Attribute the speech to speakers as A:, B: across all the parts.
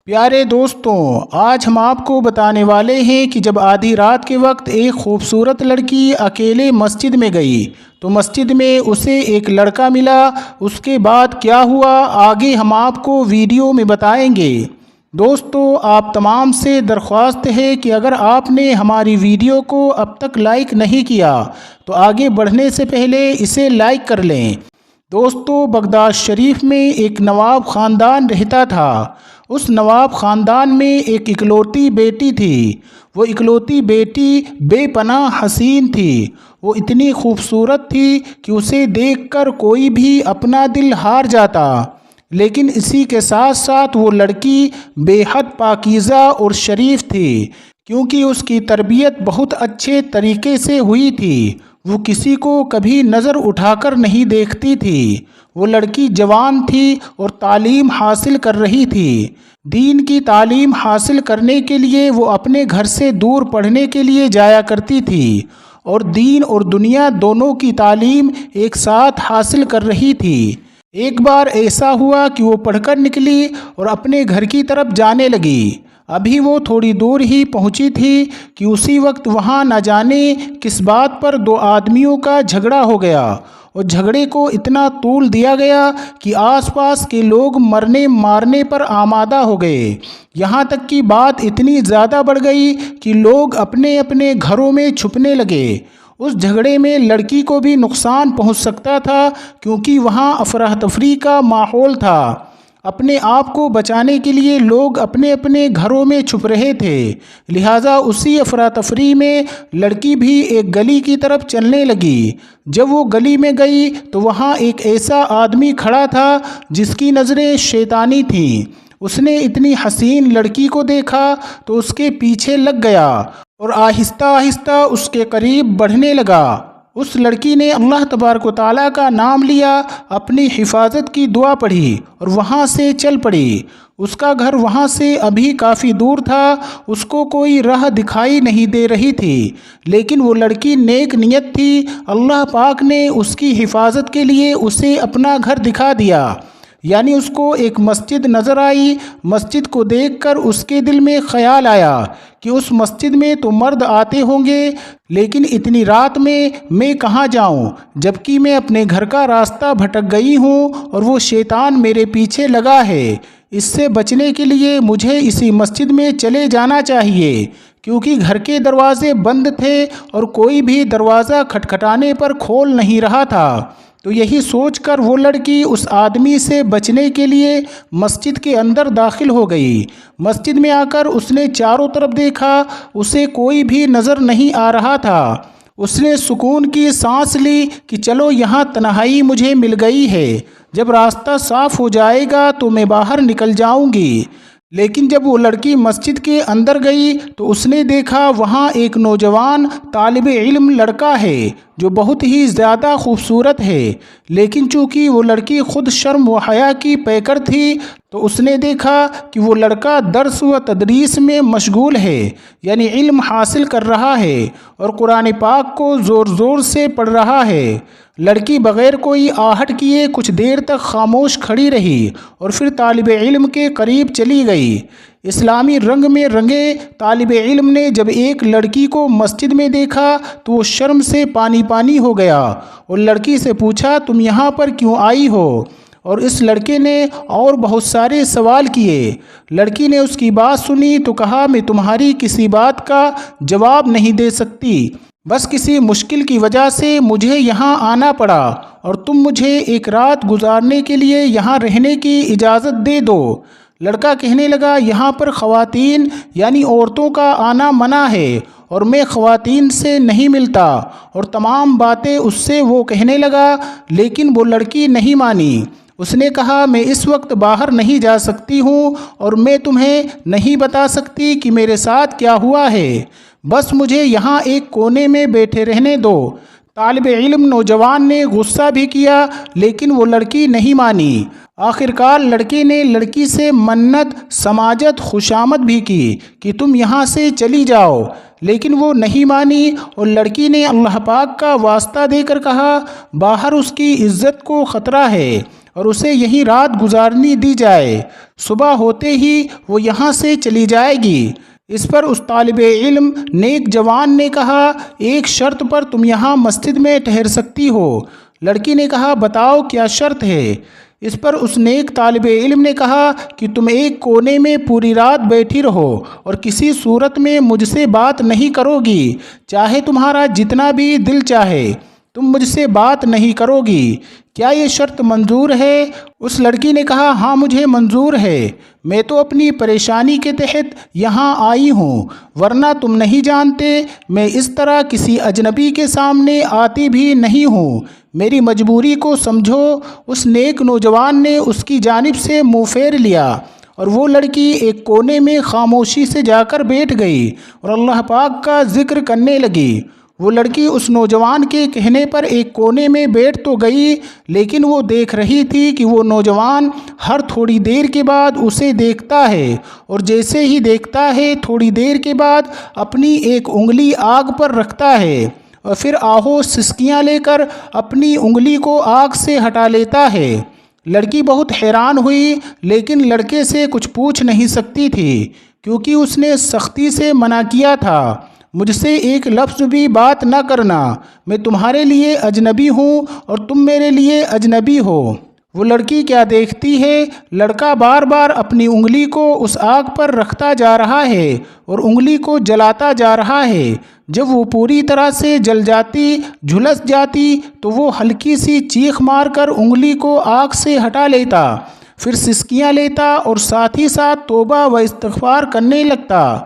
A: پیارے دوستوں، آج ہم آپ کو بتانے والے ہیں کہ جب آدھی رات کے وقت ایک خوبصورت لڑکی اکیلے مسجد میں گئی تو مسجد میں اسے ایک لڑکا ملا۔ اس کے بعد کیا ہوا آگے ہم آپ کو ویڈیو میں بتائیں گے۔ دوستو، آپ تمام سے درخواست ہے کہ اگر آپ نے ہماری ویڈیو کو اب تک لائک نہیں کیا تو آگے بڑھنے سے پہلے اسے لائک کر لیں۔ دوستو، بغداد شریف میں ایک نواب خاندان رہتا تھا۔ اس نواب خاندان میں ایک اکلوتی بیٹی تھی۔ وہ اکلوتی بیٹی بے پناہ حسین تھی۔ وہ اتنی خوبصورت تھی کہ اسے دیکھ کر کوئی بھی اپنا دل ہار جاتا۔ لیکن اسی کے ساتھ ساتھ وہ لڑکی بے حد پاکیزہ اور شریف تھی، کیونکہ اس کی تربیت بہت اچھے طریقے سے ہوئی تھی۔ وہ کسی کو کبھی نظر اٹھا کر نہیں دیکھتی تھی۔ وہ لڑکی جوان تھی اور تعلیم حاصل کر رہی تھی۔ دین کی تعلیم حاصل کرنے کے لیے وہ اپنے گھر سے دور پڑھنے کے لیے جایا کرتی تھی اور دین اور دنیا دونوں کی تعلیم ایک ساتھ حاصل کر رہی تھی۔ ایک بار ایسا ہوا کہ وہ پڑھ کر نکلی اور اپنے گھر کی طرف جانے لگی۔ ابھی وہ تھوڑی دور ہی پہنچی تھی کہ اسی وقت وہاں نہ جانے کس بات پر دو آدمیوں کا جھگڑا ہو گیا، اور جھگڑے کو اتنا طول دیا گیا کہ آس پاس کے لوگ مرنے مارنے پر آمادہ ہو گئے۔ یہاں تک کہ بات اتنی زیادہ بڑھ گئی کہ لوگ اپنے اپنے گھروں میں چھپنے لگے۔ اس جھگڑے میں لڑکی کو بھی نقصان پہنچ سکتا تھا، کیونکہ وہاں افراتفری کا ماحول تھا۔ اپنے آپ کو بچانے کے لیے لوگ اپنے اپنے گھروں میں چھپ رہے تھے، لہٰذا اسی افراتفری میں لڑکی بھی ایک گلی کی طرف چلنے لگی۔ جب وہ گلی میں گئی تو وہاں ایک ایسا آدمی کھڑا تھا جس کی نظریں شیطانی تھیں۔ اس نے اتنی حسین لڑکی کو دیکھا تو اس کے پیچھے لگ گیا اور آہستہ آہستہ اس کے قریب بڑھنے لگا۔ اس لڑکی نے اللہ تبارک و تعالیٰ کا نام لیا، اپنی حفاظت کی دعا پڑھی اور وہاں سے چل پڑی۔ اس کا گھر وہاں سے ابھی کافی دور تھا، اس کو کوئی راہ دکھائی نہیں دے رہی تھی، لیکن وہ لڑکی نیک نیت تھی۔ اللہ پاک نے اس کی حفاظت کے لیے اسے اپنا گھر دکھا دیا، یعنی اس کو ایک مسجد نظر آئی۔ مسجد کو دیکھ کر اس کے دل میں خیال آیا کہ اس مسجد میں تو مرد آتے ہوں گے، لیکن اتنی رات میں کہاں جاؤں، جبکہ میں اپنے گھر کا راستہ بھٹک گئی ہوں اور وہ شیطان میرے پیچھے لگا ہے۔ اس سے بچنے کے لیے مجھے اسی مسجد میں چلے جانا چاہیے، کیونکہ گھر کے دروازے بند تھے اور کوئی بھی دروازہ کھٹکھٹانے پر کھول نہیں رہا تھا۔ تو یہی سوچ کر وہ لڑکی اس آدمی سے بچنے کے لیے مسجد کے اندر داخل ہو گئی۔ مسجد میں آ کر اس نے چاروں طرف دیکھا، اسے کوئی بھی نظر نہیں آ رہا تھا۔ اس نے سکون کی سانس لی کہ چلو یہاں تنہائی مجھے مل گئی ہے، جب راستہ صاف ہو جائے گا تو میں باہر نکل جاؤں گی۔ لیکن جب وہ لڑکی مسجد کے اندر گئی تو اس نے دیکھا وہاں ایک نوجوان طالب علم لڑکا ہے جو بہت ہی زیادہ خوبصورت ہے، لیکن چونکہ وہ لڑکی خود شرم و حیا کی پیکر تھی تو اس نے دیکھا کہ وہ لڑکا درس و تدریس میں مشغول ہے، یعنی علم حاصل کر رہا ہے اور قرآن پاک کو زور زور سے پڑھ رہا ہے۔ لڑکی بغیر کوئی آہٹ کیے کچھ دیر تک خاموش کھڑی رہی اور پھر طالب علم کے قریب چلی گئی۔ اسلامی رنگ میں رنگے طالب علم نے جب ایک لڑکی کو مسجد میں دیکھا تو وہ شرم سے پانی پانی ہو گیا اور لڑکی سے پوچھا، تم یہاں پر کیوں آئی ہو؟ اور اس لڑکے نے اور بہت سارے سوال کیے۔ لڑکی نے اس کی بات سنی تو کہا، میں تمہاری کسی بات کا جواب نہیں دے سکتی، بس کسی مشکل کی وجہ سے مجھے یہاں آنا پڑا اور تم مجھے ایک رات گزارنے کے لیے یہاں رہنے کی اجازت دے دو۔ لڑکا کہنے لگا، یہاں پر خواتین یعنی عورتوں کا آنا منع ہے اور میں خواتین سے نہیں ملتا، اور تمام باتیں اس سے وہ کہنے لگا، لیکن وہ لڑکی نہیں مانی۔ اس نے کہا، میں اس وقت باہر نہیں جا سکتی ہوں اور میں تمہیں نہیں بتا سکتی کہ میرے ساتھ کیا ہوا ہے، بس مجھے یہاں ایک کونے میں بیٹھے رہنے دو۔ طالب علم نوجوان نے غصہ بھی کیا، لیکن وہ لڑکی نہیں مانی۔ آخرکار لڑکے نے لڑکی سے منت سماجت خوشامد بھی کی کہ تم یہاں سے چلی جاؤ، لیکن وہ نہیں مانی اور لڑکی نے اللہ پاک کا واسطہ دے کر کہا، باہر اس کی عزت کو خطرہ ہے اور اسے یہیں رات گزارنی دی جائے، صبح ہوتے ہی وہ یہاں سے چلی جائے گی۔ اس پر اس طالب علم نیک جوان نے کہا، ایک شرط پر تم یہاں مسجد میں ٹھہر سکتی ہو۔ لڑکی نے کہا، بتاؤ کیا شرط ہے؟ اس پر اس نیک طالب علم نے کہا کہ تم ایک کونے میں پوری رات بیٹھی رہو اور کسی صورت میں مجھ سے بات نہیں کرو گی، چاہے تمہارا جتنا بھی دل چاہے تم مجھ سے بات نہیں کرو گی۔ کیا یہ شرط منظور ہے؟ اس لڑکی نے کہا، ہاں مجھے منظور ہے، میں تو اپنی پریشانی کے تحت یہاں آئی ہوں، ورنہ تم نہیں جانتے میں اس طرح کسی اجنبی کے سامنے آتی بھی نہیں ہوں، میری مجبوری کو سمجھو۔ اس نیک نوجوان نے اس کی جانب سے منہ پھیر لیا اور وہ لڑکی ایک کونے میں خاموشی سے جا کر بیٹھ گئی اور اللہ پاک کا ذکر کرنے لگی۔ وہ لڑکی اس نوجوان کے کہنے پر ایک کونے میں بیٹھ تو گئی، لیکن وہ دیکھ رہی تھی کہ وہ نوجوان ہر تھوڑی دیر کے بعد اسے دیکھتا ہے، اور جیسے ہی دیکھتا ہے تھوڑی دیر کے بعد اپنی ایک انگلی آگ پر رکھتا ہے اور پھر آہو سسکیاں لے کر اپنی انگلی کو آگ سے ہٹا لیتا ہے۔ لڑکی بہت حیران ہوئی، لیکن لڑکے سے کچھ پوچھ نہیں سکتی تھی کیونکہ اس نے سختی سے منع کیا تھا، مجھ سے ایک لفظ بھی بات نہ کرنا، میں تمہارے لیے اجنبی ہوں اور تم میرے لیے اجنبی ہو۔ وہ لڑکی کیا دیکھتی ہے، لڑکا بار بار اپنی انگلی کو اس آگ پر رکھتا جا رہا ہے اور انگلی کو جلاتا جا رہا ہے۔ جب وہ پوری طرح سے جل جاتی، جھلس جاتی، تو وہ ہلکی سی چیخ مار کر انگلی کو آگ سے ہٹا لیتا، پھر سسکیاں لیتا اور ساتھ ہی ساتھ توبہ و استغفار کرنے لگتا۔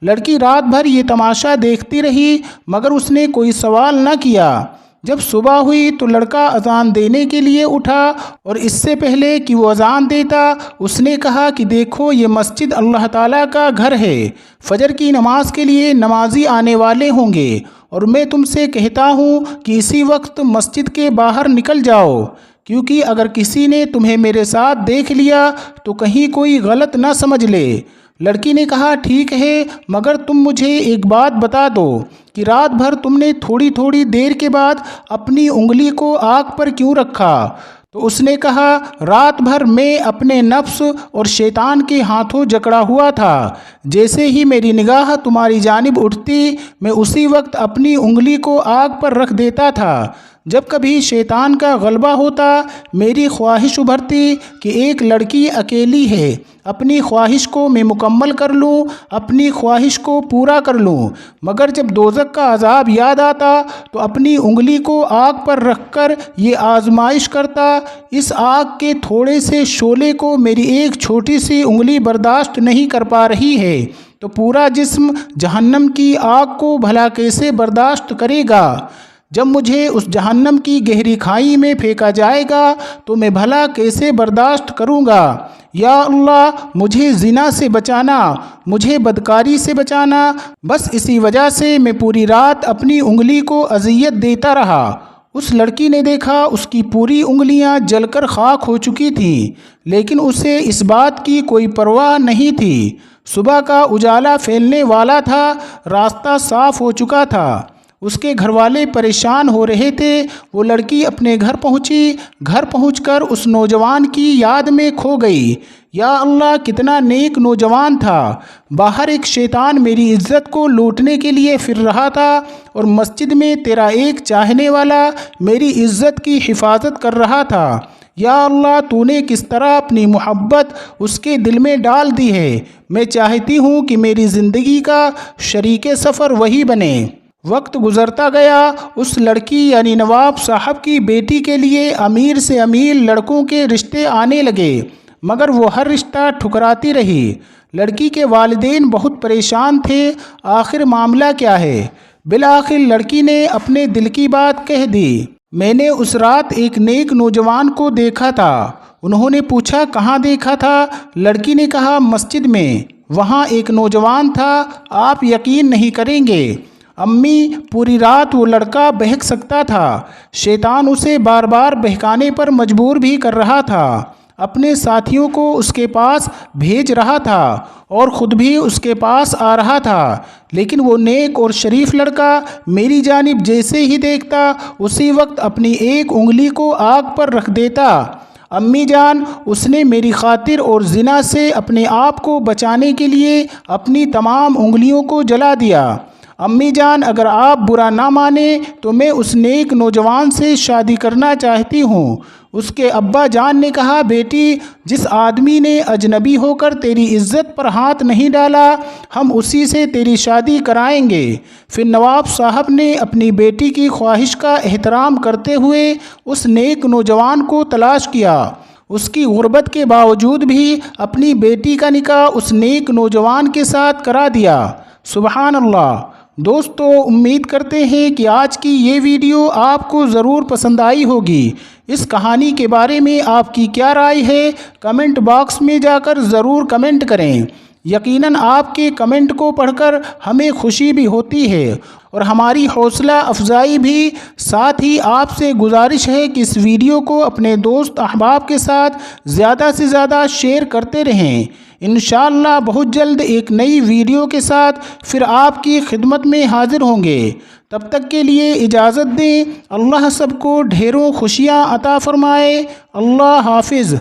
A: لڑکی رات بھر یہ تماشا دیکھتی رہی، مگر اس نے کوئی سوال نہ کیا۔ جب صبح ہوئی تو لڑکا اذان دینے کے لیے اٹھا، اور اس سے پہلے کہ وہ اذان دیتا اس نے کہا کہ دیکھو یہ مسجد اللہ تعالیٰ کا گھر ہے، فجر کی نماز کے لیے نمازی آنے والے ہوں گے، اور میں تم سے کہتا ہوں کہ اسی وقت مسجد کے باہر نکل جاؤ، کیونکہ اگر کسی نے تمہیں میرے ساتھ دیکھ لیا تو کہیں کوئی غلط نہ سمجھ لے۔ لڑکی نے کہا، ٹھیک ہے، مگر تم مجھے ایک بات بتا دو کہ رات بھر تم نے تھوڑی تھوڑی دیر کے بعد اپنی انگلی کو آگ پر کیوں رکھا؟ تو اس نے کہا، رات بھر میں اپنے نفس اور شیطان کے ہاتھوں جکڑا ہوا تھا، جیسے ہی میری نگاہ تمہاری جانب اٹھتی میں اسی وقت اپنی انگلی کو آگ پر رکھ دیتا تھا۔ جب کبھی شیطان کا غلبہ ہوتا میری خواہش ابھرتی کہ ایک لڑکی اکیلی ہے، اپنی خواہش کو میں مکمل کر لوں، اپنی خواہش کو پورا کر لوں، مگر جب دوزخ کا عذاب یاد آتا تو اپنی انگلی کو آگ پر رکھ کر یہ آزمائش کرتا، اس آگ کے تھوڑے سے شعلے کو میری ایک چھوٹی سی انگلی برداشت نہیں کر پا رہی ہے، تو پورا جسم جہنم کی آگ کو بھلا کیسے برداشت کرے گا؟ جب مجھے اس جہنم کی گہری کھائی میں پھینکا جائے گا تو میں بھلا کیسے برداشت کروں گا؟ یا اللہ، مجھے زنا سے بچانا، مجھے بدکاری سے بچانا۔ بس اسی وجہ سے میں پوری رات اپنی انگلی کو اذیت دیتا رہا۔ اس لڑکی نے دیکھا اس کی پوری انگلیاں جل کر خاک ہو چکی تھیں، لیکن اسے اس بات کی کوئی پرواہ نہیں تھی۔ صبح کا اجالا پھیلنے والا تھا، راستہ صاف ہو چکا تھا، اس کے گھر والے پریشان ہو رہے تھے۔ وہ لڑکی اپنے گھر پہنچی، گھر پہنچ کر اس نوجوان کی یاد میں کھو گئی۔ یا اللہ، کتنا نیک نوجوان تھا! باہر ایک شیطان میری عزت کو لوٹنے کے لیے پھر رہا تھا، اور مسجد میں تیرا ایک چاہنے والا میری عزت کی حفاظت کر رہا تھا۔ یا اللہ، تو نے کس طرح اپنی محبت اس کے دل میں ڈال دی ہے۔ میں چاہتی ہوں کہ میری زندگی کا شریک سفر وہی بنے۔ وقت گزرتا گیا، اس لڑکی یعنی نواب صاحب کی بیٹی کے لیے امیر سے امیر لڑکوں کے رشتے آنے لگے، مگر وہ ہر رشتہ ٹھکراتی رہی۔ لڑکی کے والدین بہت پریشان تھے، آخر معاملہ کیا ہے؟ بالآخر لڑکی نے اپنے دل کی بات کہہ دی۔ میں نے اس رات ایک نیک نوجوان کو دیکھا تھا۔ انہوں نے پوچھا، کہاں دیکھا تھا؟ لڑکی نے کہا، مسجد میں، وہاں ایک نوجوان تھا، آپ یقین نہیں کریں گے امی، پوری رات وہ لڑکا بہک سکتا تھا، شیطان اسے بار بار بہکانے پر مجبور بھی کر رہا تھا، اپنے ساتھیوں کو اس کے پاس بھیج رہا تھا اور خود بھی اس کے پاس آ رہا تھا، لیکن وہ نیک اور شریف لڑکا میری جانب جیسے ہی دیکھتا اسی وقت اپنی ایک انگلی کو آگ پر رکھ دیتا۔ امی جان، اس نے میری خاطر اور زنا سے اپنے آپ کو بچانے کے لیے اپنی تمام انگلیوں کو جلا دیا۔ امی جان، اگر آپ برا نہ مانیں تو میں اس نیک نوجوان سے شادی کرنا چاہتی ہوں۔ اس کے ابا جان نے کہا، بیٹی، جس آدمی نے اجنبی ہو کر تیری عزت پر ہاتھ نہیں ڈالا، ہم اسی سے تیری شادی کرائیں گے۔ پھر نواب صاحب نے اپنی بیٹی کی خواہش کا احترام کرتے ہوئے اس نیک نوجوان کو تلاش کیا۔ اس کی غربت کے باوجود بھی اپنی بیٹی کا نکاح اس نیک نوجوان کے ساتھ کرا دیا۔ سبحان اللہ۔ دوستو، امید کرتے ہیں کہ آج کی یہ ویڈیو آپ کو ضرور پسند آئی ہوگی۔ اس کہانی کے بارے میں آپ کی کیا رائے ہے؟ کمنٹ باکس میں جا کر ضرور کمنٹ کریں۔ یقیناً آپ کے کمنٹ کو پڑھ کر ہمیں خوشی بھی ہوتی ہے اور ہماری حوصلہ افزائی بھی۔ ساتھ ہی آپ سے گزارش ہے کہ اس ویڈیو کو اپنے دوست احباب کے ساتھ زیادہ سے زیادہ شیئر کرتے رہیں۔ انشاءاللہ بہت جلد ایک نئی ویڈیو کے ساتھ پھر آپ کی خدمت میں حاضر ہوں گے۔ تب تک کے لیے اجازت دیں۔ اللہ سب کو ڈھیروں خوشیاں عطا فرمائے۔ اللہ حافظ۔